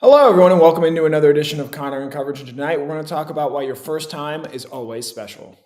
Hello, everyone, and welcome into another edition of Connor and Coverage. And tonight, we're going to talk about why your first time is always special.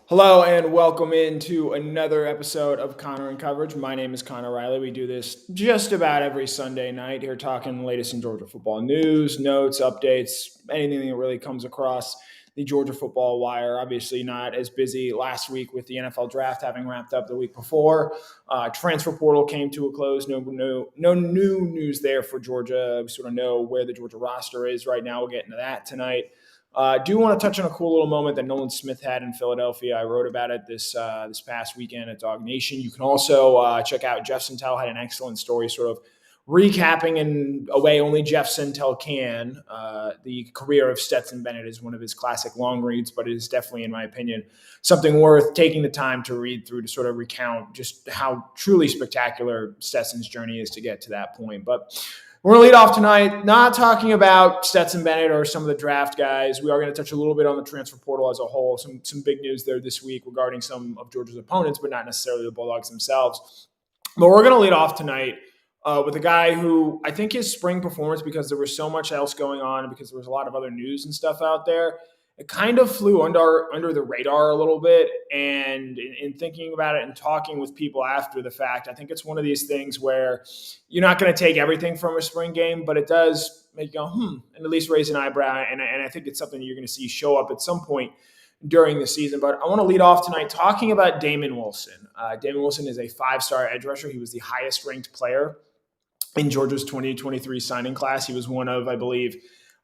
Hello, and welcome into another episode of Connor and Coverage. My name is Connor Riley. We do this just about every Sunday night here, talking the latest in Georgia football news, notes, updates, anything that really comes across the Georgia football wire. Obviously, not as busy last week with the NFL draft having wrapped up the week before. Transfer portal came to a close. No new news there for Georgia. We sort of know where the Georgia roster is right now. We'll get into that tonight. Do want to touch on a cool little moment that Nolan Smith had in Philadelphia. I wrote about it this past weekend at DawgNation. You can also check out Jeff Sentell had an excellent story sort of recapping in a way only Jeff Sentell can. The career of Stetson Bennett is one of his classic long reads, but it is definitely, in my opinion, something worth taking the time to read through to sort of recount just how truly spectacular Stetson's journey is to get to that point. But we're going to lead off tonight not talking about Stetson Bennett or some of the draft guys. We are going to touch a little bit on the transfer portal as a whole. Some big news there this week regarding some of Georgia's opponents, but not necessarily the Bulldogs themselves. But we're going to lead off tonight with a guy who I think his spring performance, because there was so much else going on and because there was a lot of other news and stuff out there, it kind of flew under the radar a little bit. And in thinking about it and talking with people after the fact, I think it's one of these things where you're not going to take everything from a spring game, but it does make you go, and at least raise an eyebrow. And I think it's something you're going to see show up at some point during the season. But I want to lead off tonight talking about Damon Wilson. Damon Wilson is a 5-star edge rusher. He was the highest ranked player in Georgia's 2023 signing class. He was one of, I believe,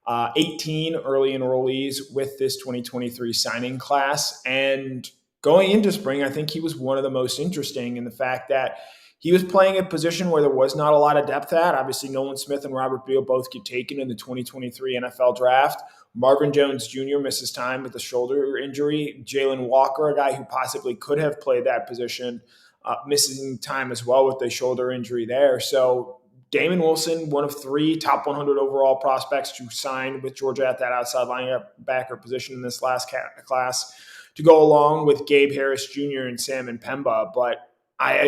18 early enrollees with this 2023 signing class. And going into spring, I think he was one of the most interesting in the fact that he was playing a position where there was not a lot of depth at. Obviously, Nolan Smith and Robert Beal both get taken in the 2023 NFL draft. Marvin Jones Jr. misses time with a shoulder injury. Jalon Walker, a guy who possibly could have played that position, missing time as well with the shoulder injury there. So Damon Wilson, one of 3 top 100 overall prospects to sign with Georgia at that outside linebacker position in this last class, to go along with Gabe Harris Jr. and Sam Mpemba. But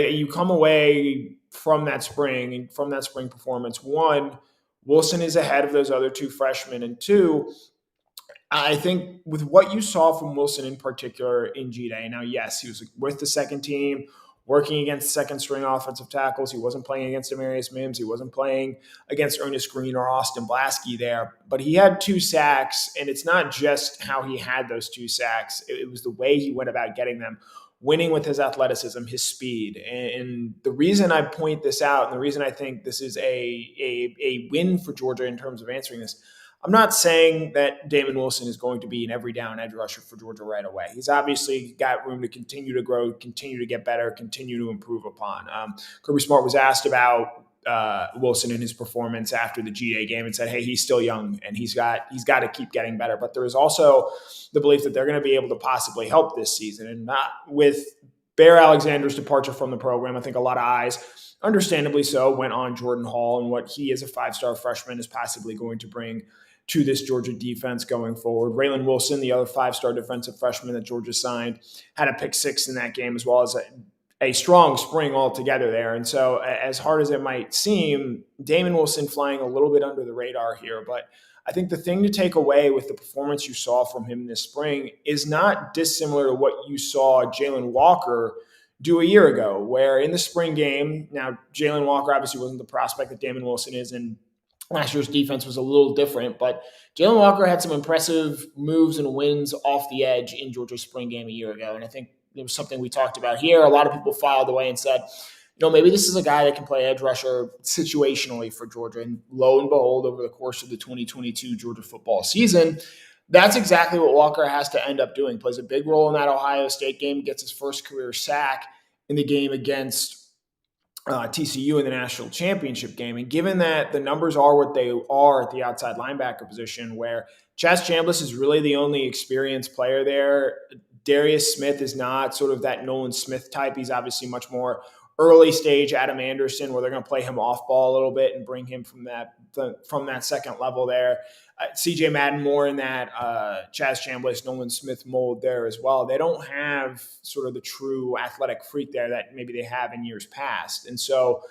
you come away from that spring performance. 1, Wilson is ahead of those other 2 freshmen, and 2, I think with what you saw from Wilson in particular in G-Day. Now, yes, he was with the second team, working against second-string offensive tackles. He wasn't playing against Demarius Mims. He wasn't playing against Ernest Green or Austin Blasky there. But he had 2 sacks, and it's not just how he had those 2 sacks. It was the way he went about getting them, winning with his athleticism, his speed. And the reason I point this out, and the reason I think this is a win for Georgia in terms of answering this, I'm not saying that Damon Wilson is going to be an every down edge rusher for Georgia right away. He's obviously got room to continue to grow, continue to get better, continue to improve upon. Kirby Smart was asked about Wilson and his performance after the G-Day game and said, hey, he's still young and he's got to keep getting better. But there is also the belief that they're going to be able to possibly help this season. And not with Bear Alexander's departure from the program, I think a lot of eyes, understandably so, went on Jordan Hall and what he as a 5-star freshman is possibly going to bring to this Georgia defense going forward. Raylan Wilson, the other 5-star defensive freshman that Georgia signed, had a pick 6 in that game, as well as a strong spring altogether there. And so as hard as it might seem, Damon Wilson flying a little bit under the radar here. But I think the thing to take away with the performance you saw from him this spring is not dissimilar to what you saw Jalon Walker do a year ago, where in the spring game, now Jalon Walker obviously wasn't the prospect that Damon Wilson is, and last year's defense was a little different, but Jalon Walker had some impressive moves and wins off the edge in Georgia's spring game a year ago. And I think it was something we talked about here. A lot of people filed away and said, maybe this is a guy that can play edge rusher situationally for Georgia. And lo and behold, over the course of the 2022 Georgia football season, that's exactly what Walker has to end up doing. Plays a big role in that Ohio State game, gets his first career sack in the game against TCU in the national championship game. And given that the numbers are what they are at the outside linebacker position, where Chaz Chambliss is really the only experienced player there, Darius Smith is not sort of that Nolan Smith type. He's obviously much more early stage Adam Anderson, where they're going to play him off ball a little bit and bring him from that second level there. CJ Madden more in that Chaz Chambliss, Nolan Smith mold there as well. They don't have sort of the true athletic freak there that maybe they have in years past. And so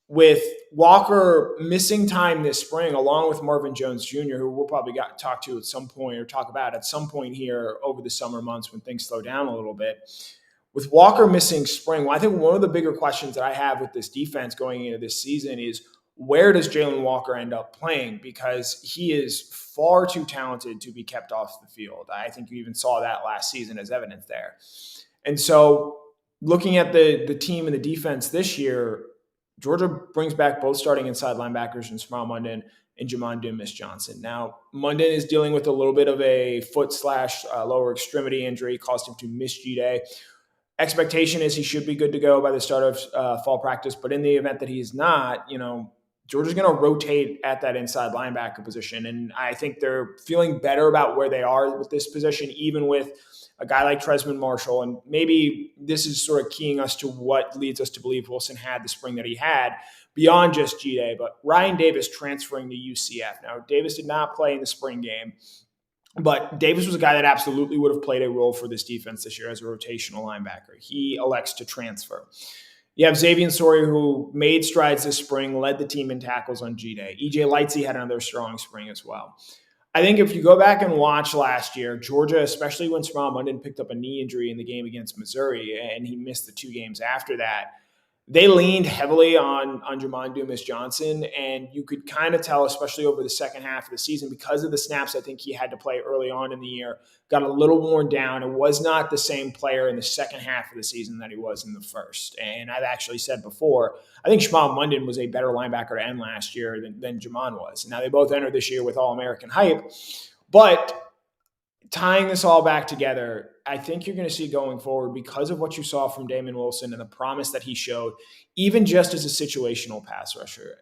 with Walker missing time this spring, along with Marvin Jones Jr., who we'll probably talk to at some point or talk about at some point here over the summer months when things slow down a little bit. With Walker missing spring, well, I think one of the bigger questions that I have with this defense going into this season is where does Jalon Walker end up playing? Because he is far too talented to be kept off the field. I think you even saw that last season as evidence there. And so looking at the team and the defense this year, Georgia brings back both starting inside linebackers in Smile Munden and Jamon Dumas-Johnson. Now, Munden is dealing with a little bit of a foot/lower extremity injury, caused him to miss G-Day. Expectation is he should be good to go by the start of fall practice, but in the event that he's not, Georgia's going to rotate at that inside linebacker position, and I think they're feeling better about where they are with this position, even with a guy like Tresman Marshall. And maybe this is sort of keying us to what leads us to believe Wilson had the spring that he had beyond just G-Day, but Ryan Davis transferring to UCF. Now, Davis did not play in the spring game, but Davis was a guy that absolutely would have played a role for this defense this year as a rotational linebacker. He elects to transfer. You have Xavier Sawyer, who made strides this spring, led the team in tackles on G-Day. EJ Lightsey had another strong spring as well. I think if you go back and watch last year, Georgia, especially when Smile Munden picked up a knee injury in the game against Missouri, and he missed the 2 games after that, they leaned heavily on Jamon Dumas-Johnson, and you could kind of tell, especially over the second half of the season, because of the snaps I think he had to play early on in the year, got a little worn down and was not the same player in the second half of the season that he was in the first. And I've actually said before, I think Smile Munden was a better linebacker to end last year than Jamon was. Now, they both entered this year with All-American hype, but tying this all back together, I think you're going to see going forward, because of what you saw from Damon Wilson and the promise that he showed, even just as a situational pass rusher,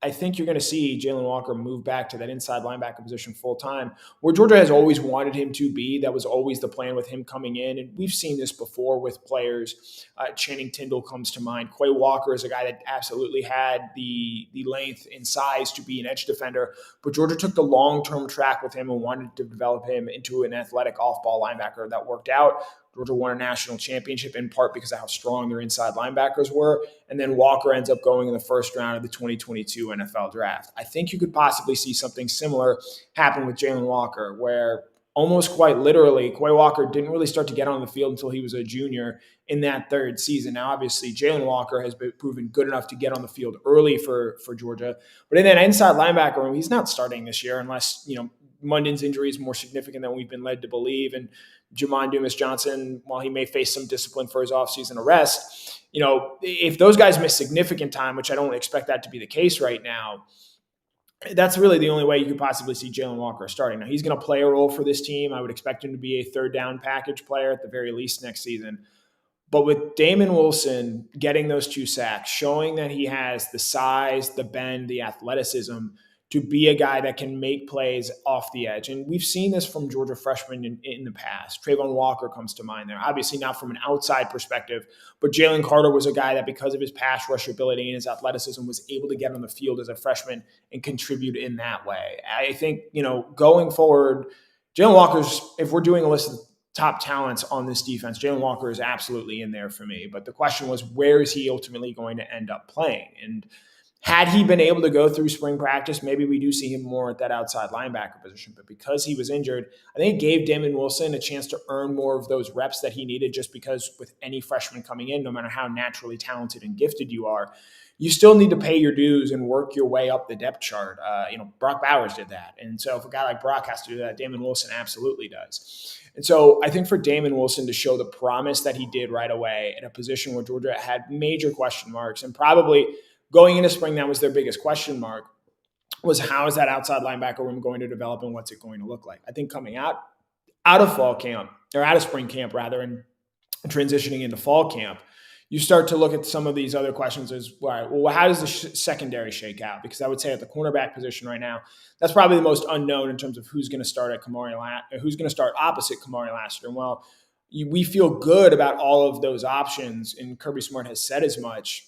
I think you're going to see Jalon Walker move back to that inside linebacker position full time, where Georgia has always wanted him to be. That was always the plan with him coming in. And we've seen this before with players. Channing Tindall comes to mind. Quay Walker is a guy that absolutely had the length and size to be an edge defender, but Georgia took the long-term track with him and wanted to develop him into an athletic off-ball linebacker. That worked out. Georgia won a national championship in part because of how strong their inside linebackers were. And then Walker ends up going in the first round of the 2022 NFL draft. I think you could possibly see something similar happen with Jalon Walker, where almost quite literally, Quay Walker didn't really start to get on the field until he was a junior in that third season. Now, obviously, Jalon Walker has been proven good enough to get on the field early for Georgia. But in that inside linebacker room, he's not starting this year unless, Munden's injury is more significant than we've been led to believe. And Jamon Dumas-Johnson, while he may face some discipline for his offseason arrest, if those guys miss significant time, which I don't expect that to be the case right now, that's really the only way you could possibly see Jalon Walker starting. Now, he's going to play a role for this team. I would expect him to be a third down package player at the very least next season. But with Damon Wilson getting those 2 sacks, showing that he has the size, the bend, the athleticism to be a guy that can make plays off the edge. And we've seen this from Georgia freshmen in the past. Trayvon Walker comes to mind there. Obviously not from an outside perspective, but Jalen Carter was a guy that, because of his pass rush ability and his athleticism, was able to get on the field as a freshman and contribute in that way. I think, going forward, Jalon Walker's, if we're doing a list of top talents on this defense, Jalon Walker is absolutely in there for me. But the question was, where is he ultimately going to end up playing? And had he been able to go through spring practice, maybe we do see him more at that outside linebacker position. But because he was injured, I think it gave Damon Wilson a chance to earn more of those reps that he needed, just because with any freshman coming in, no matter how naturally talented and gifted you are, you still need to pay your dues and work your way up the depth chart. Brock Bowers did that. And so if a guy like Brock has to do that, Damon Wilson absolutely does. And so I think for Damon Wilson to show the promise that he did right away at a position where Georgia had major question marks, and probably going into spring, that was their biggest question mark, was how is that outside linebacker room going to develop and what's it going to look like? I think coming out of fall camp, or out of spring camp rather, and transitioning into fall camp, you start to look at some of these other questions as, well, how does the secondary shake out? Because I would say at the cornerback position right now, that's probably the most unknown in terms of who's going to start opposite Kamari Lassiter. And well, we feel good about all of those options, and Kirby Smart has said as much.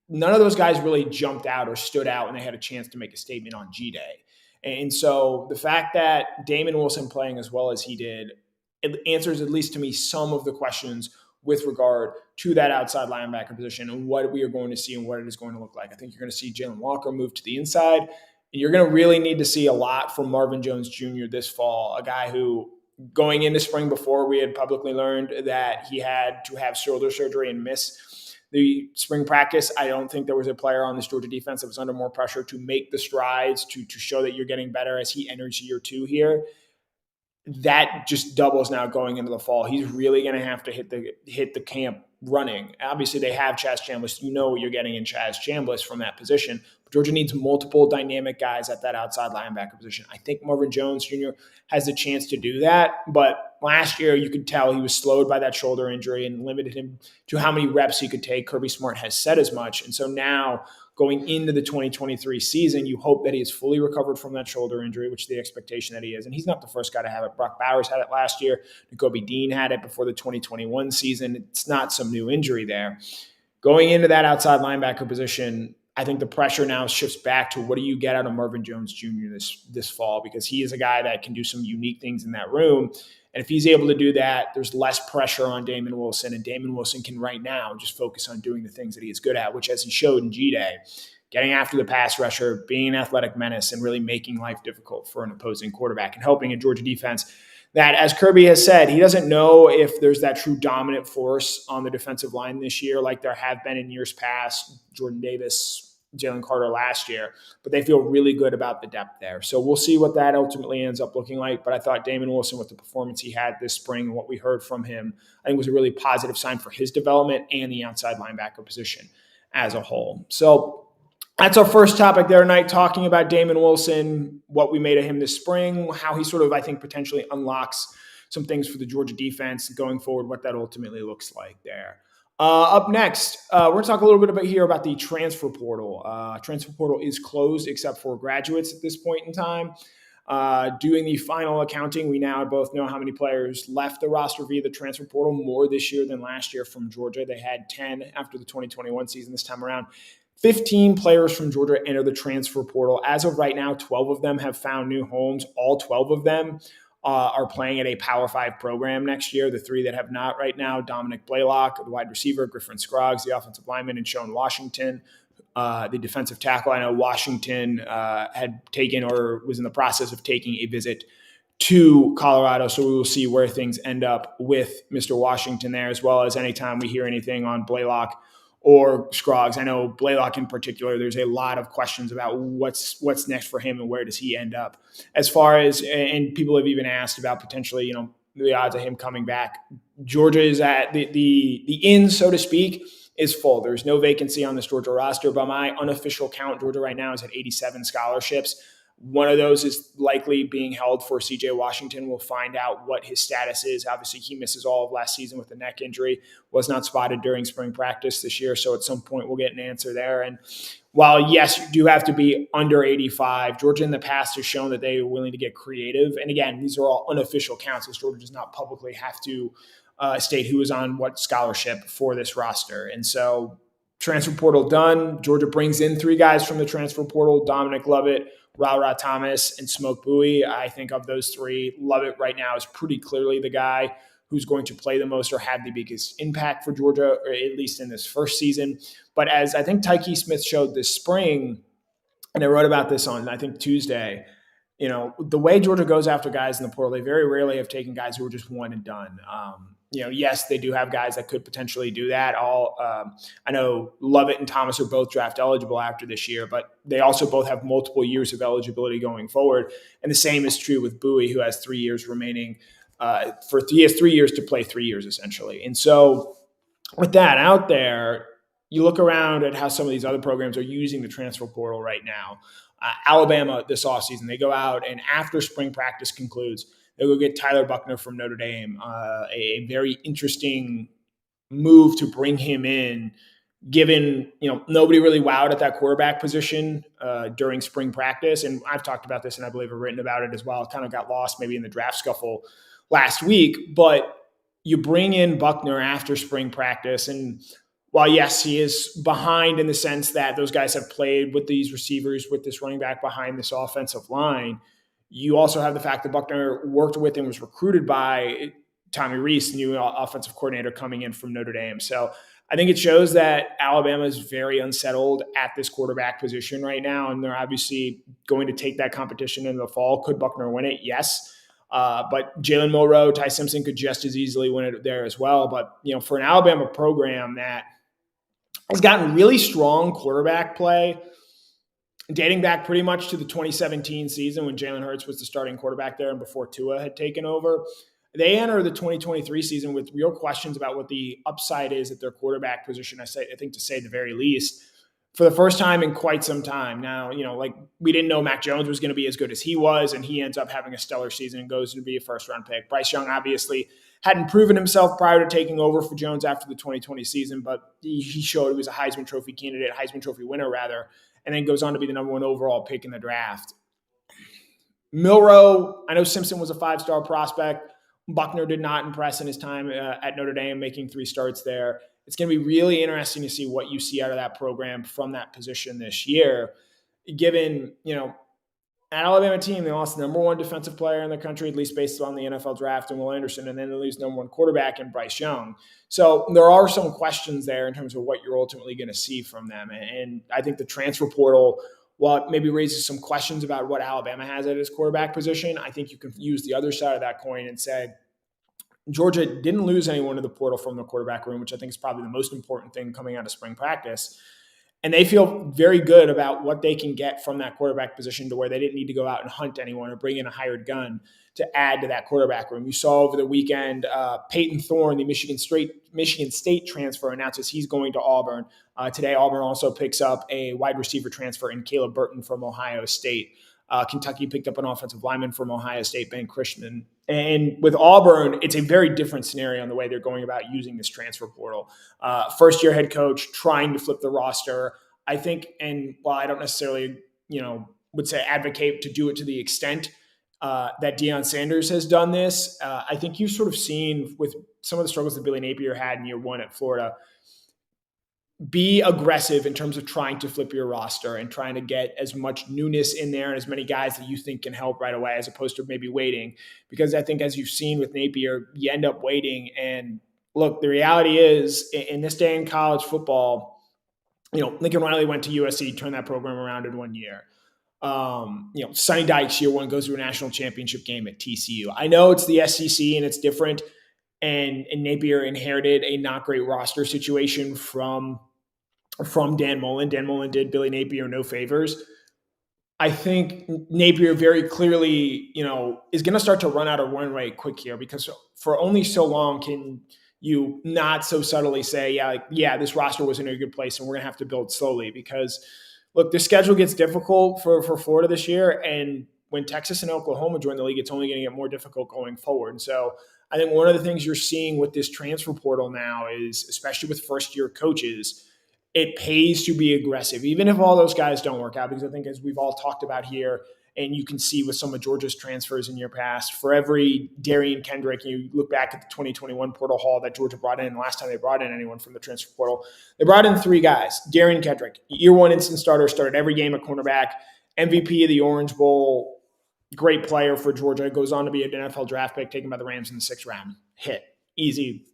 None of those guys really jumped out or stood out when they had a chance to make a statement on G-Day. And so the fact that Damon Wilson playing as well as he did, it answers, at least to me, some of the questions with regard to that outside linebacker position and what we are going to see and what it is going to look like. I think you're going to see Jalon Walker move to the inside, and you're going to really need to see a lot from Marvin Jones Jr. this fall, a guy who, going into spring before we had publicly learned that he had to have shoulder surgery and miss the spring practice, I don't think there was a player on this Georgia defense that was under more pressure to make the strides, to show that you're getting better as he enters year 2 here. That just doubles now going into the fall. He's really going to have to hit the camp running. Obviously, they have Chaz Chambliss. You know what you're getting in Chaz Chambliss from that position. But Georgia needs multiple dynamic guys at that outside linebacker position. I think Marvin Jones Jr. has the chance to do that. But last year, you could tell he was slowed by that shoulder injury and limited him to how many reps he could take. Kirby Smart has said as much. And so now, going into the 2023 season, you hope that he is fully recovered from that shoulder injury, which is the expectation that he is. And he's not the first guy to have it. Brock Bowers had it last year. Nakobe Dean had it before the 2021 season. It's not some new injury there. Going into that outside linebacker position, I think the pressure now shifts back to what do you get out of Marvin Jones Jr. this fall, because he is a guy that can do some unique things in that room. And if he's able to do that, there's less pressure on Damon Wilson, and Damon Wilson can right now just focus on doing the things that he is good at, which, as he showed in G-Day, getting after the pass rusher, being an athletic menace, and really making life difficult for an opposing quarterback and helping a Georgia defense that, as Kirby has said, he doesn't know if there's that true dominant force on the defensive line this year like there have been in years past, Jordan Davis, Jalen Carter last year, but they feel really good about the depth there. So we'll see what that ultimately ends up looking like. But I thought Damon Wilson, with the performance he had this spring and what we heard from him, I think was a really positive sign for his development and the outside linebacker position as a whole. So that's our first topic there tonight, talking about Damon Wilson, what we made of him this spring, how he sort of, I think, potentially unlocks some things for the Georgia defense going forward, what that ultimately looks like there. Up next, we're going to talk a little bit about the transfer portal. Transfer portal is closed except for graduates at this point in time. Doing the final accounting, we now both know how many players left the roster via the transfer portal, more this year than last year from Georgia. They had 10 after the 2021 season. This time around, 15 players from Georgia enter the transfer portal. As of right now, 12 of them have found new homes. All 12 of them are playing at a Power 5 program next year. The 3 that have not right now: Dominic Blaylock, the wide receiver; Griffin Scroggs, the offensive lineman; and Sean Washington, the defensive tackle. I know Washington had taken, or was in the process of taking, a visit to Colorado, so we will see where things end up with Mr. Washington there, as well as anytime we hear anything on Blaylock or Scroggs. I know Blaylock in particular, there's a lot of questions about what's next for him and where does he end up. As far as, and people have even asked about potentially, the odds of him coming back. Georgia is at the inn, so to speak, is full. There's no vacancy on this Georgia roster. By my unofficial count, Georgia right now is at 87 scholarships. One of those is likely being held for C.J. Washington. We'll find out what his status is. Obviously, he misses all of last season with a neck injury, was not spotted during spring practice this year. So at some point, we'll get an answer there. And while, yes, you do have to be under 85, Georgia in the past has shown that they are willing to get creative. And again, these are all unofficial counts, as Georgia does not publicly have to state who is on what scholarship for this roster. And so transfer portal done. Georgia brings in 3 guys from the transfer portal: Dominic Lovett, Ra Thomas, and Smoke Bowie. I think of those 3, Lovett right now is pretty clearly the guy who's going to play the most or have the biggest impact for Georgia, or at least in this first season. But as I think Tyke Smith showed this spring, and I wrote about this on, I think, Tuesday, the way Georgia goes after guys in the portal, they very rarely have taken guys who are just one and done. Yes, they do have guys that could potentially do that. I know Lovett and Thomas are both draft eligible after this year, but they also both have multiple years of eligibility going forward. And the same is true with Bowie, who has 3 years remaining. He has 3 years to play 3 years, essentially. And so with that out there, you look around at how some of these other programs are using the transfer portal right now. Alabama this offseason, they go out, and after spring practice concludes, they'll go get Tyler Buckner from Notre Dame, a very interesting move to bring him in, given, nobody really wowed at that quarterback position during spring practice. And I've talked about this, and I believe I've written about it as well. It kind of got lost maybe in the draft scuffle last week. But you bring in Buckner after spring practice. And while, yes, he is behind in the sense that those guys have played with these receivers, with this running back behind this offensive line, you also have the fact that Buckner worked with and was recruited by Tommy Rees, the new offensive coordinator coming in from Notre Dame. So I think it shows that Alabama is very unsettled at this quarterback position right now, and they're obviously going to take that competition in the fall. Could Buckner win it? Yes. But Jalen Milroe, Ty Simpson could just as easily win it there as well. But, for an Alabama program that has gotten really strong quarterback play dating back pretty much to the 2017 season when Jalen Hurts was the starting quarterback there and before Tua had taken over, they enter the 2023 season with real questions about what the upside is at their quarterback position, I think to say the very least, for the first time in quite some time. Now, we didn't know Mac Jones was going to be as good as he was, and he ends up having a stellar season and goes to be a first-round pick. Bryce Young obviously hadn't proven himself prior to taking over for Jones after the 2020 season, but he showed he was a Heisman Trophy candidate, Heisman Trophy winner rather, and then goes on to be the number one overall pick in the draft. Milroe, I know Simpson was a five-star prospect. Buckner did not impress in his time at Notre Dame, making 3 starts there. It's going to be really interesting to see what you see out of that program from that position this year, given, an Alabama team, they lost the number 1 defensive player in the country, at least based on the NFL draft, and Will Anderson, and then they lose number 1 quarterback in Bryce Young. So there are some questions there in terms of what you're ultimately going to see from them. And I think the transfer portal, while it maybe raises some questions about what Alabama has at its quarterback position, I think you can use the other side of that coin and say, Georgia didn't lose anyone to the portal from the quarterback room, which I think is probably the most important thing coming out of spring practice. And they feel very good about what they can get from that quarterback position to where they didn't need to go out and hunt anyone or bring in a hired gun to add to that quarterback room. You saw over the weekend, Peyton Thorne, the Michigan State transfer, announces he's going to Auburn. Today, Auburn also picks up a wide receiver transfer in Caleb Burton from Ohio State. Kentucky picked up an offensive lineman from Ohio State, Ben Christian. And with Auburn, it's a very different scenario on the way they're going about using this transfer portal. First-year head coach trying to flip the roster, I think, and while I don't necessarily, would say advocate to do it to the extent that Deion Sanders has done this, I think you've sort of seen with some of the struggles that Billy Napier had in year 1 at Florida, be aggressive in terms of trying to flip your roster and trying to get as much newness in there and as many guys that you think can help right away, as opposed to maybe waiting. Because I think, as you've seen with Napier, you end up waiting. And look, the reality is, in this day in college football, Lincoln Riley went to USC, turned that program around in 1 year. Sonny Dykes, year 1, goes to a national championship game at TCU. I know it's the SEC and it's different. And Napier inherited a not great roster situation from Dan Mullen. Dan Mullen did Billy Napier no favors. I think Napier very clearly, is going to start to run out of run rate quick here, because for only so long can you not so subtly say, this roster was in a good place and we're going to have to build slowly. Because, look, the schedule gets difficult for Florida this year, and when Texas and Oklahoma join the league, it's only going to get more difficult going forward. And so I think one of the things you're seeing with this transfer portal now is, especially with first-year coaches, it pays to be aggressive, even if all those guys don't work out. Because I think, as we've all talked about here, and you can see with some of Georgia's transfers in year past, for every Darian Kendrick, you look back at the 2021 portal haul that Georgia brought in, the last time they brought in anyone from the transfer portal, they brought in 3 guys. Darian Kendrick, year 1 instant starter, started every game at cornerback, MVP of the Orange Bowl, great player for Georgia, goes on to be an NFL draft pick taken by the Rams in the 6th round. Hit. Easy.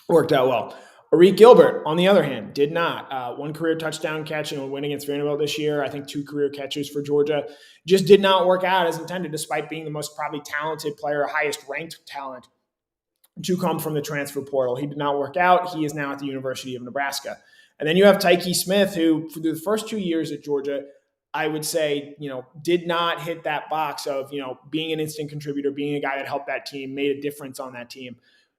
Worked out well. Arik Gilbert, on the other hand, did not. 1 career touchdown catch in a win against Vanderbilt this year. I think 2 career catches for Georgia. Just did not work out as intended, despite being the most probably talented player, highest ranked talent to come from the transfer portal. He did not work out. He is now at the University of Nebraska. And then you have Tyke Smith, who for the first 2 years at Georgia, I would say, did not hit that box of, being an instant contributor, being a guy that helped that team, made a difference on that team.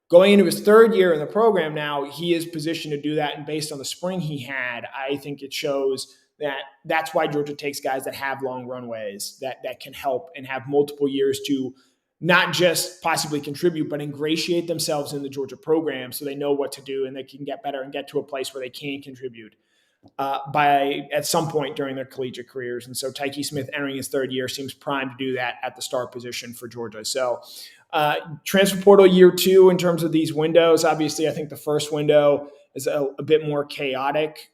Going into his 3rd year in the program now, he is positioned to do that. And based on the spring he had, I think it shows that that's why Georgia takes guys that have long runways, that can help and have multiple years to not just possibly contribute, but ingratiate themselves in the Georgia program so they know what to do and they can get better and get to a place where they can contribute at some point during their collegiate careers. And so Tyke Smith, entering his 3rd year, seems primed to do that at the star position for Georgia. So Transfer portal year 2 in terms of these windows. Obviously, I think the first window is a bit more chaotic.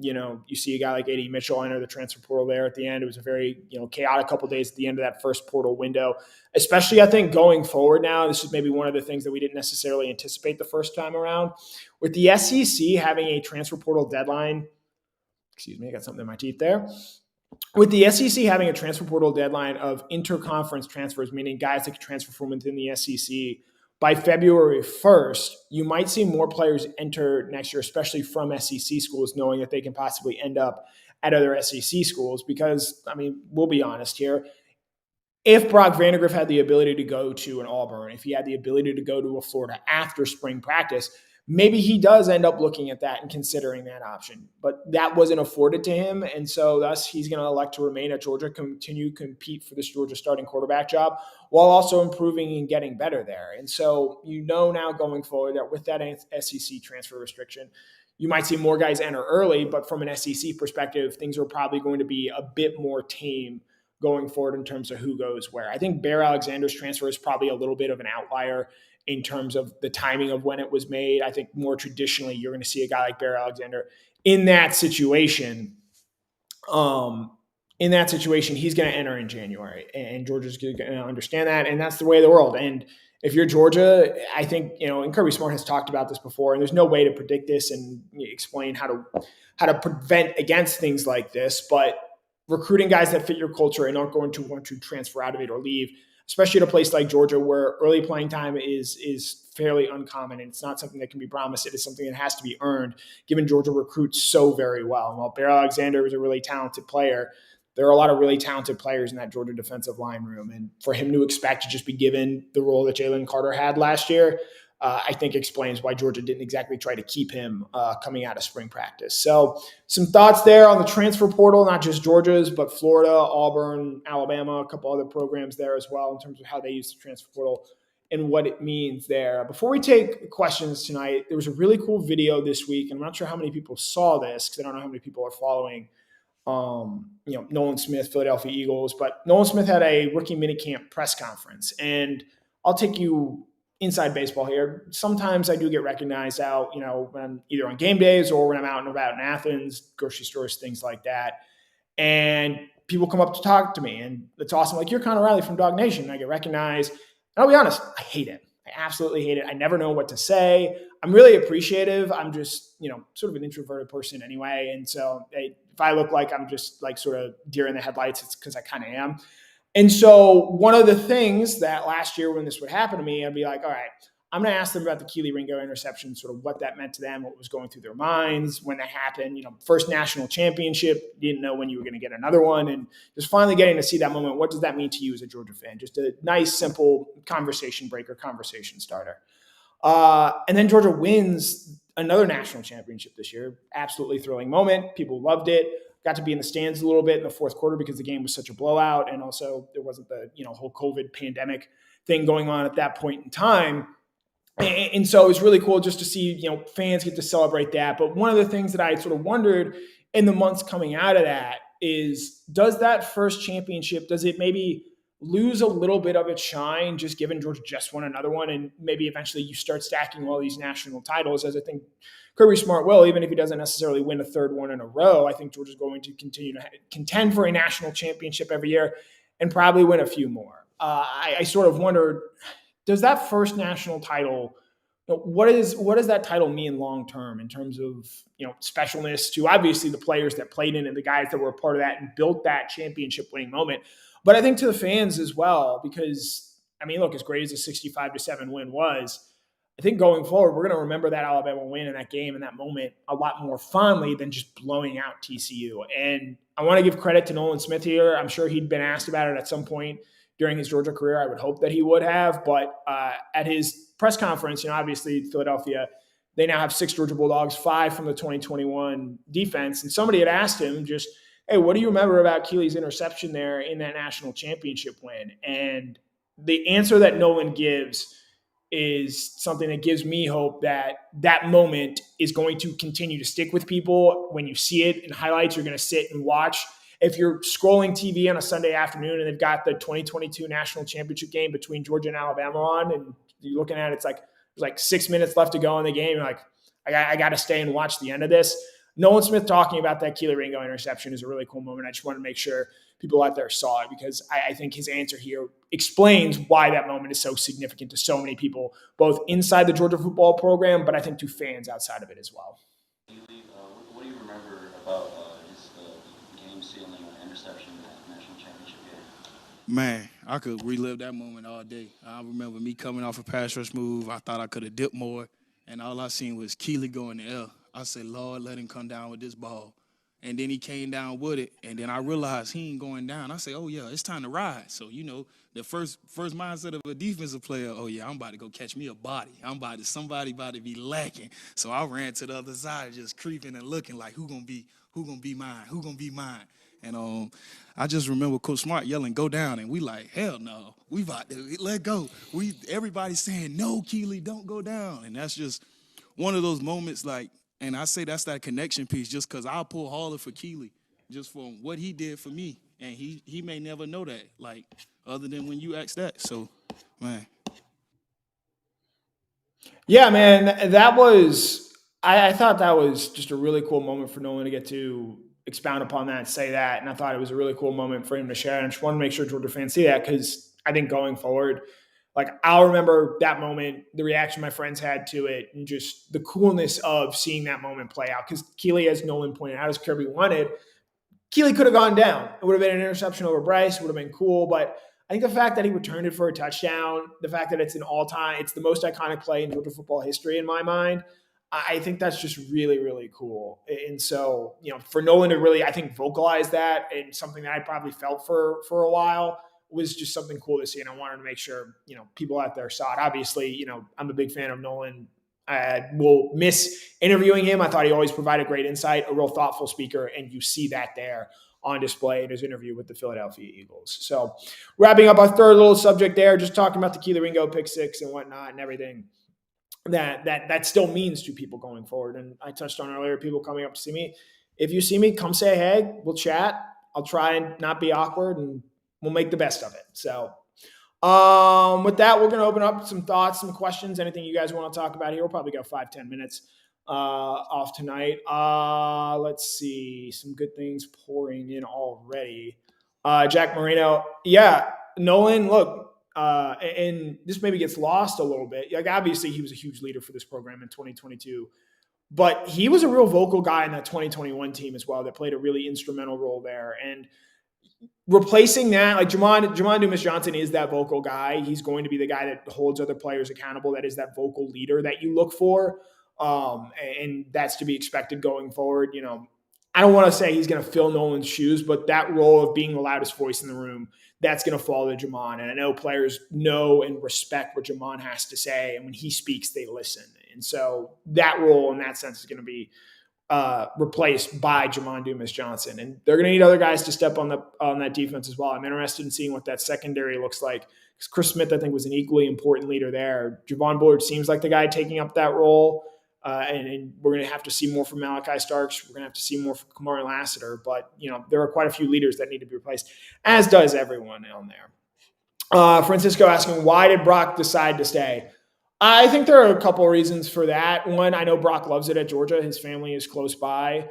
You see a guy like A.D. Mitchell enter the transfer portal there at the end. It was a very, chaotic couple of days at the end of that first portal window, especially I think going forward now. This is maybe one of the things that we didn't necessarily anticipate the first time around. With the SEC having a transfer portal deadline, excuse me, I got something in my teeth there. With the SEC having a transfer portal deadline of interconference transfers, meaning guys that can transfer from within the SEC, by February 1st, you might see more players enter next year, especially from SEC schools, knowing that they can possibly end up at other SEC schools. Because, we'll be honest here. If Brock Vandagriff had the ability to go to an Auburn, if he had the ability to go to a Florida after spring practice, maybe he does end up looking at that and considering that option. But that wasn't afforded to him, and so thus he's going to elect to remain at Georgia, continue to compete for this Georgia starting quarterback job while also improving and getting better there. And so now going forward that with that SEC transfer restriction, you might see more guys enter early, but from an SEC perspective, things are probably going to be a bit more tame going forward in terms of who goes where. I think Bear Alexander's transfer is probably a little bit of an outlier in terms of the timing of when it was made. I think more traditionally, you're going to see a guy like Bear Alexander in that situation. He's going to enter in January, and Georgia's going to understand that, and that's the way of the world. And if you're Georgia, I think, and Kirby Smart has talked about this before, and there's no way to predict this and explain how to prevent against things like this, but recruiting guys that fit your culture and aren't going to want to transfer out of it or leave, especially at a place like Georgia where early playing time is fairly uncommon and it's not something that can be promised. It is something that has to be earned, given Georgia recruits so very well. And while Bear Alexander is a really talented player, there are a lot of really talented players in that Georgia defensive line room. And for him to expect to just be given the role that Jalen Carter had last year, I think explains why Georgia didn't exactly try to keep him coming out of spring practice. So some thoughts there on the transfer portal, not just Georgia's, but Florida, Auburn, Alabama, a couple other programs there as well in terms of how they use the transfer portal and what it means there. Before we take questions tonight, there was a really cool video this week. And I'm not sure how many people saw this because I don't know how many people are following Nolan Smith, Philadelphia Eagles, but Nolan Smith had a rookie minicamp press conference. And I'll take you inside baseball here. Sometimes I do get recognized out, when I'm either on game days or when I'm out and about in Athens, grocery stores, things like that. And people come up to talk to me, and it's awesome. Like, you're Connor Riley from DawgNation. And I get recognized. And I'll be honest, I hate it. I absolutely hate it. I never know what to say. I'm really appreciative. I'm just, sort of an introverted person anyway. And so if I look like I'm just like sort of deer in the headlights, it's because I kind of am. And so one of the things that last year when this would happen to me, I'd be like, all right, I'm going to ask them about the Kelee Ringo interception, sort of what that meant to them, what was going through their minds when that happened. First national championship, you didn't know when you were going to get another one. And just finally getting to see that moment, what does that mean to you as a Georgia fan? Just a nice, simple conversation breaker, conversation starter. And then Georgia wins another national championship this year. Absolutely thrilling moment. People loved it. Got to be in the stands a little bit in the fourth quarter because the game was such a blowout. And also there wasn't the, whole COVID pandemic thing going on at that point in time. And so it was really cool just to see, fans get to celebrate that. But one of the things that I sort of wondered in the months coming out of that is, does that first championship, does it maybe lose a little bit of its shine just given Georgia just won another one, and maybe eventually you start stacking all these national titles, as I think Kirby Smart will, even if he doesn't necessarily win a third one in a row. I think Georgia's going to continue to contend for a national championship every year and probably win a few more. I sort of wondered, does that first national title, what does that title mean long term in terms of specialness to obviously the players that played in it, the guys that were a part of that and built that championship winning moment, but I think to the fans as well, because look, as great as a 65-7 win was, I think going forward, we're going to remember that Alabama win and that game and that moment a lot more fondly than just blowing out TCU. And I want to give credit to Nolan Smith here. I'm sure he'd been asked about it at some point during his Georgia career. I would hope that he would have. But at his press conference, obviously Philadelphia, they now have 6 Georgia Bulldogs, 5 from the 2021 defense. And somebody had asked him just, hey, what do you remember about Kelee's interception there in that national championship win? And the answer that Nolan gives is something that gives me hope that that moment is going to continue to stick with people. When you see it in highlights, you're going to sit and watch if you're scrolling TV on a Sunday afternoon and they've got the 2022 national championship game between Georgia and Alabama on, and you're looking at it, it's like there's like 6 minutes left to go in the game. You're like, I got to stay and watch the end of this. Nolan Smith talking about that Kelee Ringo interception is a really cool moment. I just want to make sure people out there saw it, because I think his answer here explains why that moment is so significant to so many people, both inside the Georgia football program, but I think to fans outside of it as well. What do you remember about his game-sealing interception in that national championship game? Man, I could relive that moment all day. I remember me coming off a pass rush move. I thought I could have dipped more, and all I seen was Kelee go in the air. I said, Lord, let him come down with this ball. And then he came down with it, and then I realized he ain't going down. I say, oh, yeah, it's time to ride. So, the first mindset of a defensive player, oh, yeah, I'm about to go catch me a body. Somebody about to be lacking. So I ran to the other side, just creeping and looking like, who gonna be mine? And I just remember Coach Smart yelling, go down, and we like, hell no, we about to let go. Everybody's saying, no, Kelee, don't go down. And that's just one of those moments, like, and I say that's that connection piece, just because I'll pull harder for Kelee, just for what he did for me. And he may never know that, like, other than when you ask that. So, man. Yeah, man, I thought that was just a really cool moment for Nolan to get to expound upon that and say that. And I thought it was a really cool moment for him to share. And I just want to make sure Georgia fans see that, because I think going forward, like, I'll remember that moment, the reaction my friends had to it, and just the coolness of seeing that moment play out. Because Kelee, as Nolan pointed out, as Kirby wanted, Kelee could have gone down. It would have been an interception over Bryce. It would have been cool. But I think the fact that he returned it for a touchdown, the fact that it's it's the most iconic play in Georgia football history in my mind, I think that's just really, really cool. And so, for Nolan to really, I think, vocalize that, and something that I probably felt for a while, was just something cool to see. And I wanted to make sure, people out there saw it. Obviously, I'm a big fan of Nolan. I will miss interviewing him. I thought he always provided great insight, a real thoughtful speaker, and you see that there on display in his interview with the Philadelphia Eagles. So, wrapping up our third little subject there, just talking about the Kelee Ringo pick six and whatnot and everything that still means to people going forward. And I touched on earlier, people coming up to see me. If you see me, come say hey. We'll chat. I'll try and not be awkward, and we'll make the best of it. So, with that, we're going to open up some thoughts, some questions, anything you guys want to talk about here. We'll probably go 5-10 minutes off tonight. Let's see. Some good things pouring in already. Jack Marino. Yeah, Nolan, look, and this maybe gets lost a little bit. Like, obviously, he was a huge leader for this program in 2022. But he was a real vocal guy in that 2021 team as well that played a really instrumental role there. And replacing that, like Jamon Dumas-Johnson is that vocal guy. He's going to be the guy that holds other players accountable. That is that vocal leader that you look for. And that's to be expected going forward. I don't want to say he's going to fill Nolan's shoes, but that role of being the loudest voice in the room, that's going to fall to Jamon. And I know players know and respect what Jamon has to say. And when he speaks, they listen. And so that role in that sense is going to be replaced by Jamon Dumas-Johnson. And they're going to need other guys to step on that defense as well. I'm interested in seeing what that secondary looks like. Because Chris Smith, I think, was an equally important leader there. Javon Bullard seems like the guy taking up that role. And we're going to have to see more from Malachi Starks. We're going to have to see more from Kamari Lassiter. But, there are quite a few leaders that need to be replaced, as does everyone on there. Francisco asking, why did Brock decide to stay? I think there are a couple of reasons for that. One, I know Brock loves it at Georgia. His family is close by.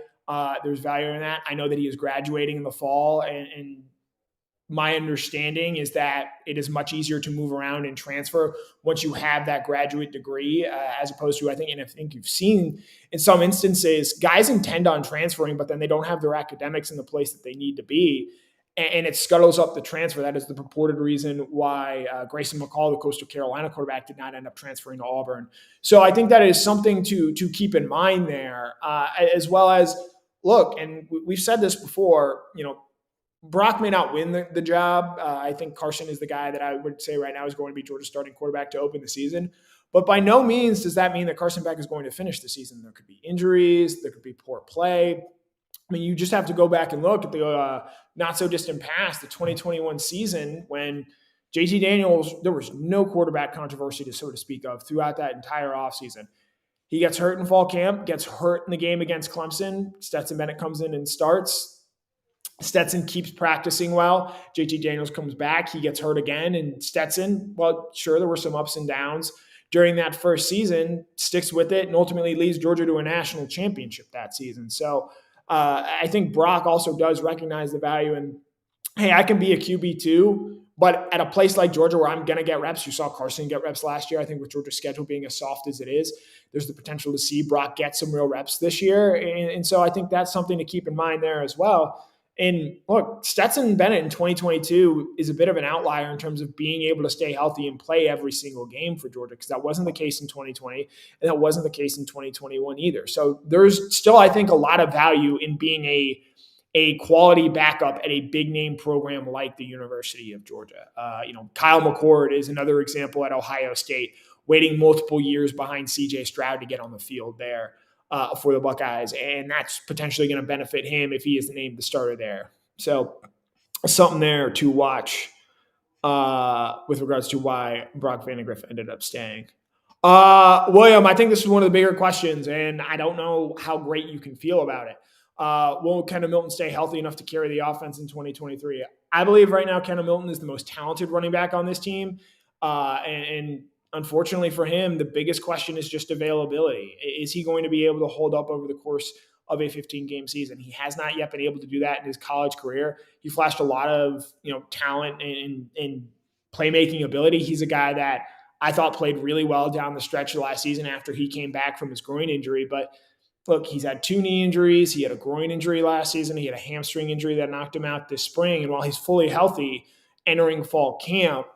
There's value in that. I know that he is graduating in the fall, and my understanding is that it is much easier to move around and transfer once you have that graduate degree, as opposed to, I think you've seen in some instances, guys intend on transferring, but then they don't have their academics in the place that they need to be. And it scuttles up the transfer. That is the purported reason why Grayson McCall, the Coastal Carolina quarterback, did not end up transferring to Auburn. So I think that is something to keep in mind there, as well as, look, and we've said this before, Brock may not win the job. I think Carson is the guy that I would say right now is going to be Georgia's starting quarterback to open the season. But by no means does that mean that Carson Beck is going to finish the season. There could be injuries. There could be poor play. I mean, you just have to go back and look at the not-so-distant past, the 2021 season, when JT Daniels, there was no quarterback controversy to so to speak of throughout that entire offseason. He gets hurt in fall camp, gets hurt in the game against Clemson. Stetson Bennett comes in and starts. Stetson keeps practicing well. JT Daniels comes back. He gets hurt again. And Stetson, well, sure, there were some ups and downs during that first season, sticks with it, and ultimately leads Georgia to a national championship that season. So I think Brock also does recognize the value in, hey, I can be a QB too, but at a place like Georgia where I'm going to get reps, you saw Carson get reps last year. I think with Georgia's schedule being as soft as it is, there's the potential to see Brock get some real reps this year. And so I think that's something to keep in mind there as well. And look, Stetson Bennett in 2022 is a bit of an outlier in terms of being able to stay healthy and play every single game for Georgia, because that wasn't the case in 2020, and that wasn't the case in 2021 either. So there's still, I think, a lot of value in being a quality backup at a big name program like the University of Georgia. Kyle McCord is another example at Ohio State, waiting multiple years behind C.J. Stroud to get on the field there for the Buckeyes, and that's potentially going to benefit him if he is named the starter there. So something there to watch with regards to why Brock Vandagriff ended up staying. William, I think this is one of the bigger questions, and I don't know how great you can feel about it. Will Kendall Milton stay healthy enough to carry the offense in 2023? I believe right now Kendall Milton is the most talented running back on this team. And unfortunately for him, the biggest question is just availability. Is he going to be able to hold up over the course of a 15-game season? He has not yet been able to do that in his college career. He flashed a lot of talent and playmaking ability. He's a guy that I thought played really well down the stretch of last season after he came back from his groin injury. But look, he's had 2 knee injuries. He had a groin injury last season. He had a hamstring injury that knocked him out this spring. And while he's fully healthy entering fall camp,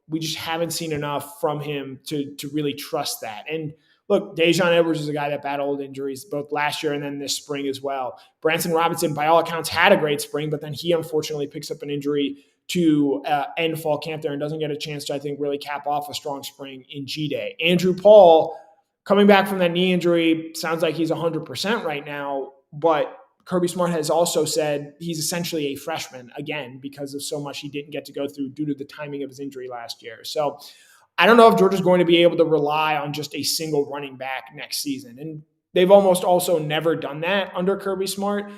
we just haven't seen enough from him to really trust that. And look, Dejon Edwards is a guy that battled injuries both last year and then this spring as well. Branson Robinson, by all accounts, had a great spring, but then he unfortunately picks up an injury to end fall camp there and doesn't get a chance to, I think, really cap off a strong spring in G-Day. Andrew Paul, coming back from that knee injury, sounds like he's 100% right now, but Kirby Smart has also said he's essentially a freshman again because of so much he didn't get to go through due to the timing of his injury last year. So I don't know if Georgia's going to be able to rely on just a single running back next season. And they've almost also never done that under Kirby Smart,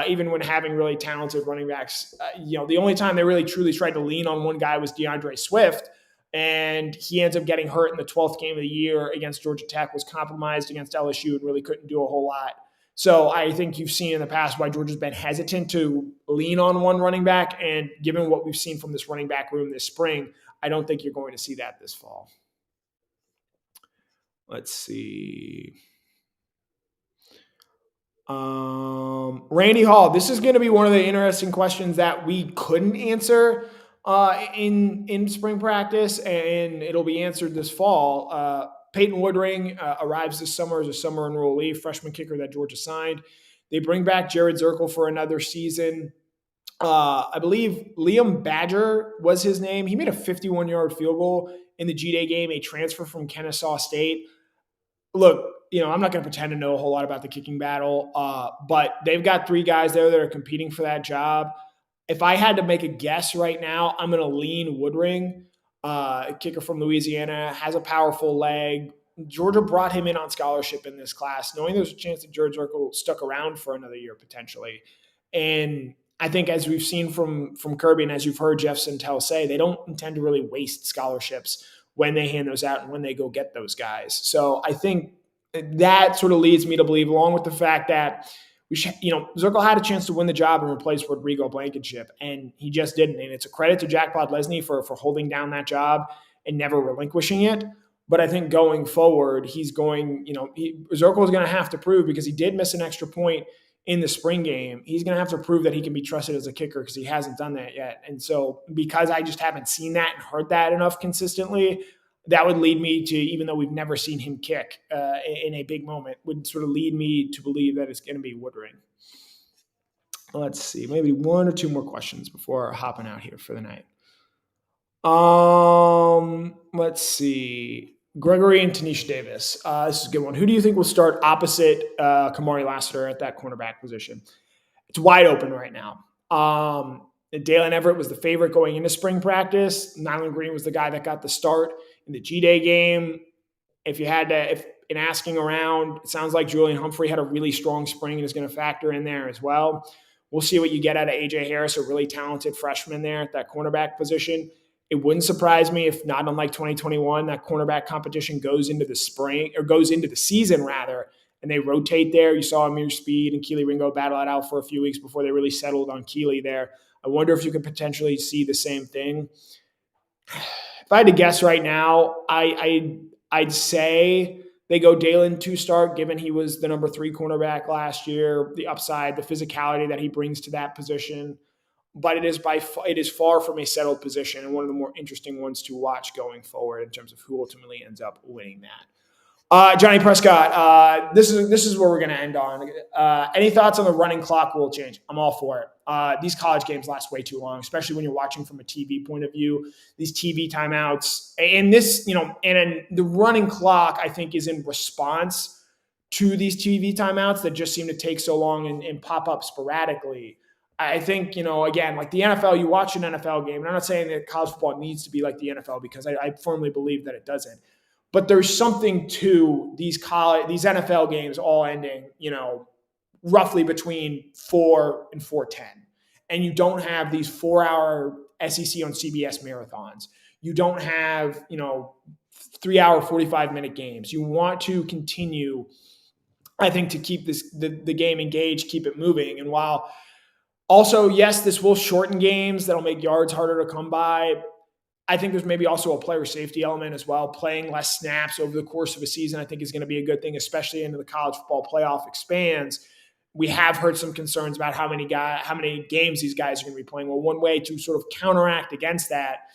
even when having really talented running backs. The only time they really truly tried to lean on one guy was DeAndre Swift, and he ends up getting hurt in the 12th game of the year against Georgia Tech, was compromised against LSU, and really couldn't do a whole lot. So I think you've seen in the past why Georgia's been hesitant to lean on one running back, and given what we've seen from this running back room this spring, I don't think you're going to see that this fall. Let's see. Randy Hall, this is going to be one of the interesting questions that we couldn't answer in spring practice, and it'll be answered this fall. Peyton Woodring arrives this summer as a summer enrollee, freshman kicker that Georgia signed. They bring back Jared Zirkle for another season. I believe Liam Badger was his name. He made a 51-yard field goal in the G-Day game, a transfer from Kennesaw State. Look, I'm not going to pretend to know a whole lot about the kicking battle, but they've got 3 guys there that are competing for that job. If I had to make a guess right now, I'm going to lean Woodring, a kicker from Louisiana, has a powerful leg. Georgia brought him in on scholarship in this class, knowing there's a chance that Jared Zirkle stuck around for another year potentially. And I think as we've seen from Kirby and as you've heard Jeff Sentell say, they don't intend to really waste scholarships when they hand those out and when they go get those guys. So I think that sort of leads me to believe, along with the fact that Zirkle had a chance to win the job and replace Rodrigo Blankenship, and he just didn't. And it's a credit to Jack Podlesny for holding down that job and never relinquishing it. But I think going forward, Zirkle is going to have to prove, because he did miss an extra point in the spring game. He's going to have to prove that he can be trusted as a kicker, because he hasn't done that yet. And so because I just haven't seen that and heard that enough consistently, that would lead me to, even though we've never seen him kick in a big moment, would sort of lead me to believe that it's going to be Woodring. Let's see, maybe 1 or 2 more questions before hopping out here for the night. Let's see. Gregory and Tanisha Davis. This is a good one. Who do you think will start opposite Kamari Lassiter at that cornerback position? It's wide open right now. Dalen Everett was the favorite going into spring practice. Nyland Green was the guy that got the start in the G-Day game. If in asking around, it sounds like Julian Humphrey had a really strong spring and is going to factor in there as well. We'll see what you get out of A.J. Harris, a really talented freshman there at that cornerback position. It wouldn't surprise me if, not unlike 2021, that cornerback competition goes into the spring, or goes into the season rather, and they rotate there. You saw Amir Speed and Kelee Ringo battle it out for a few weeks before they really settled on Kelee there. I wonder if you could potentially see the same thing. If I had to guess right now, I'd say they go Dalen to start, given he was the number 3 cornerback last year, the upside, the physicality that he brings to that position. But it is far from a settled position, and one of the more interesting ones to watch going forward in terms of who ultimately ends up winning that. Johnny Prescott, this is where we're going to end on. Any thoughts on the running clock rule change? I'm all for it. These college games last way too long, especially when you're watching from a TV point of view. These TV timeouts and this, and the running clock, I think, is in response to these TV timeouts that just seem to take so long and pop up sporadically. I think, again, like the NFL, you watch an NFL game, and I'm not saying that college football needs to be like the NFL, because I firmly believe that it doesn't. But there's something to these NFL games all ending, roughly between 4 and 4:10. And you don't have these 4-hour SEC on CBS marathons. You don't have, 3-hour, 45-minute games. You want to continue, I think, to keep the game engaged, keep it moving. And while also, yes, this will shorten games. That'll make yards harder to come by. I think there's maybe also a player safety element as well. Playing less snaps over the course of a season, I think, is going to be a good thing, especially into the college football playoff expands. We have heard some concerns about how many games these guys are going to be playing. Well, one way to sort of counteract against that,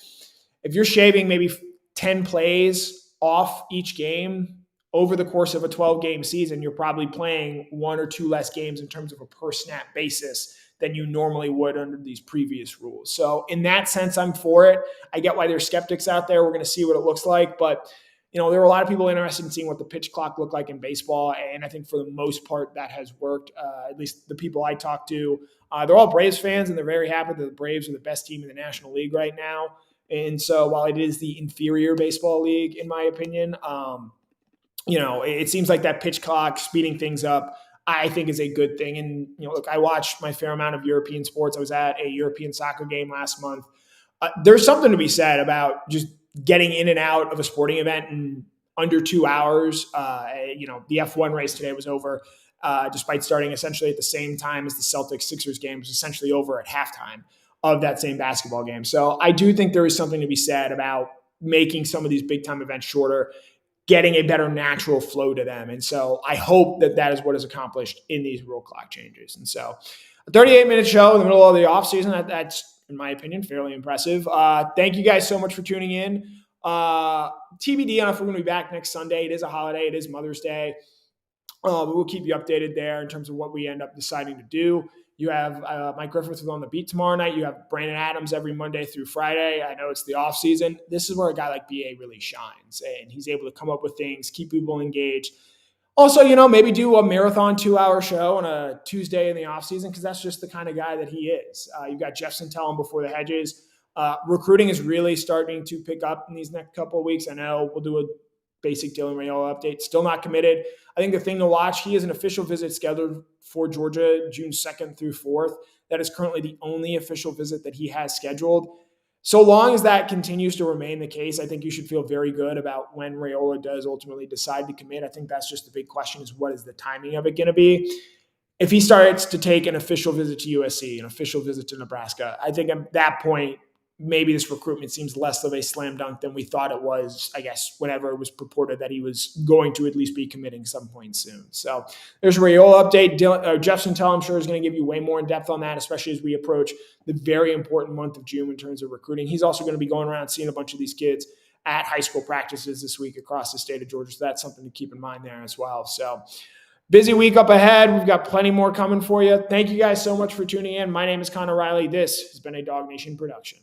if you're shaving maybe 10 plays off each game over the course of a 12-game season, you're probably playing 1 or 2 less games in terms of a per snap basis than you normally would under these previous rules. So in that sense, I'm for it. I get why there's skeptics out there. We're going to see what it looks like. But, there were a lot of people interested in seeing what the pitch clock looked like in baseball. And I think for the most part, that has worked. At least the people I talked to, they're all Braves fans, and they're very happy that the Braves are the best team in the National League right now. And so while it is the inferior baseball league, in my opinion, it seems like that pitch clock speeding things up, I think, is a good thing. And, look, I watched my fair amount of European sports. I was at a European soccer game last month. There's something to be said about just getting in and out of a sporting event in under 2 hours. The F1 race today was over, despite starting essentially at the same time as the Celtics-Sixers game. It was essentially over at halftime of that same basketball game. So I do think there is something to be said about making some of these big-time events shorter, getting a better natural flow to them. And so I hope that is what is accomplished in these rule clock changes. And so a 38-minute show in the middle of the offseason, that's, in my opinion, fairly impressive. Thank you guys so much for tuning in. TBD on if we're going to be back next Sunday. It is a holiday. It is Mother's Day. But we'll keep you updated there in terms of what we end up deciding to do. You have Mike Griffith on the beat tomorrow night. You have Brandon Adams every Monday through Friday. I know it's the off season. This is where a guy like BA really shines, and he's able to come up with things, keep people engaged. Also, maybe do a marathon 2-hour show on a Tuesday in the off season, because that's just the kind of guy that he is. You've got Jeff Santellum before the hedges. Recruiting is really starting to pick up in these next couple of weeks. I know we'll do a basic Dylan Raiola update. Still not committed. I think the thing to watch, he has an official visit scheduled for Georgia June 2nd through 4th. That is currently the only official visit that he has scheduled. So long as that continues to remain the case, I think you should feel very good about when Raiola does ultimately decide to commit. I think that's just the big question, is what is the timing of it going to be? If he starts to take an official visit to USC, an official visit to Nebraska, I think at that point, maybe this recruitment seems less of a slam dunk than we thought it was, I guess, whenever it was purported that he was going to at least be committing some point soon. So there's a Raiola update. Jeff Santell, I'm sure, is going to give you way more in depth on that, especially as we approach the very important month of June in terms of recruiting. He's also going to be going around seeing a bunch of these kids at high school practices this week across the state of Georgia. So that's something to keep in mind there as well. So busy week up ahead. We've got plenty more coming for you. Thank you guys so much for tuning in. My name is Connor Riley. This has been a DawgNation production.